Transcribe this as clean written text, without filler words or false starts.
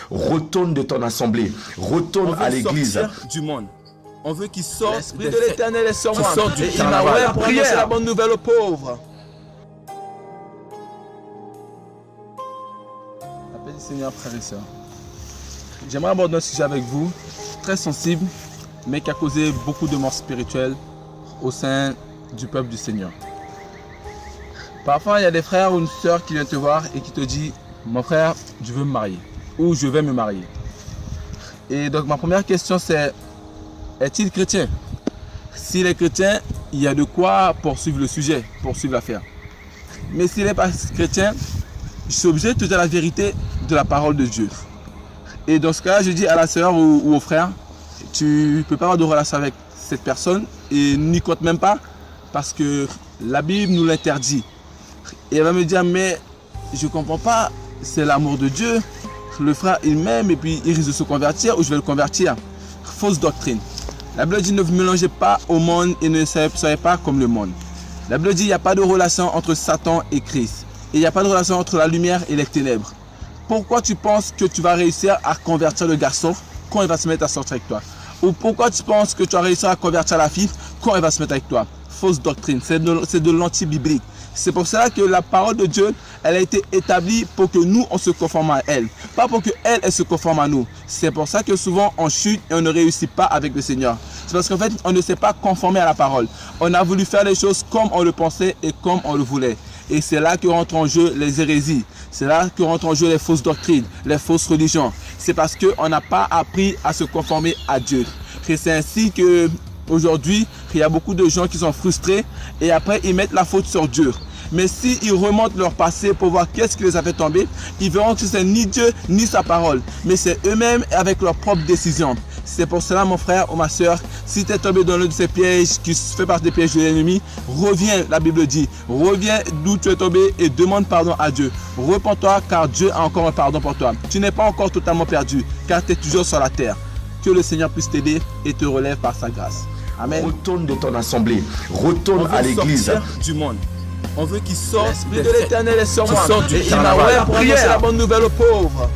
Retourne de ton assemblée, retourne à l'église. Du monde. On veut qu'il sorte. L'Esprit de l'Éternel est sur moi. Sort du Et il m'a carnaval. ouvert pour annoncer la bonne nouvelle aux pauvres. La paix du Seigneur, frères et sœurs. J'aimerais aborder un sujet avec vous, très sensible, mais qui a causé beaucoup de morts spirituelles au sein du peuple du Seigneur. Parfois, il y a des frères ou une sœur qui viennent te voir et qui te dit « Mon frère, je veux me marier » ou « Je vais me marier ». Et donc, ma première question, c'est « Est-il chrétien ?» S'il est chrétien, il y a de quoi poursuivre le sujet, poursuivre l'affaire. Mais s'il n'est pas chrétien, je suis obligé de te dire la vérité de la parole de Dieu. Et dans ce cas-là, je dis à la sœur ou au frère, tu ne peux pas avoir de relation avec cette personne et n'y compte même pas parce que la Bible nous l'interdit. Et elle va me dire, mais je ne comprends pas, c'est l'amour de Dieu. Le frère, il m'aime et puis il risque de se convertir ou je vais le convertir. Fausse doctrine. La Bible dit, ne vous mélangez pas au monde et ne soyez pas comme le monde. La Bible dit, il n'y a pas de relation entre Satan et Christ. Et il n'y a pas de relation entre la lumière et les ténèbres. Pourquoi tu penses que tu vas réussir à convertir le garçon quand il va se mettre à sortir avec toi? Ou pourquoi tu penses que tu vas réussir à convertir la fille quand elle va se mettre avec toi? Fausse doctrine, c'est de l'anti-biblique. C'est pour cela que la parole de Dieu, elle a été établie pour que nous, on se conforme à elle. Pas pour qu'elle, elle se conforme à nous. C'est pour ça que souvent, on chute et on ne réussit pas avec le Seigneur. C'est parce qu'en fait, on ne s'est pas conformé à la parole. On a voulu faire les choses comme on le pensait et comme on le voulait. Et c'est là que rentrent en jeu les hérésies. C'est là que rentrent en jeu les fausses doctrines, les fausses religions. C'est parce qu'on n'a pas appris à se conformer à Dieu. Et c'est ainsi que aujourd'hui, il y a beaucoup de gens qui sont frustrés et après ils mettent la faute sur Dieu. Mais s'ils remontent leur passé pour voir qu'est-ce qui les a fait tomber, ils verront que ce n'est ni Dieu ni sa parole, mais c'est eux-mêmes avec leurs propres décisions. C'est pour cela, mon frère ou ma soeur, si tu es tombé dans l'un de ces pièges qui fait partie des pièges de l'ennemi, reviens, la Bible dit, reviens d'où tu es tombé et demande pardon à Dieu. Repends-toi car Dieu a encore un pardon pour toi. Tu n'es pas encore totalement perdu car tu es toujours sur la terre. Que le Seigneur puisse t'aider et te relève par sa grâce. Amen. Retourne de ton assemblée, retourne à l'église. Du monde. On veut qu'il sorte. L'Esprit de l'Éternel est sur moi. Sort du Et il m'a ouvert pour annoncer la bonne nouvelle aux pauvres.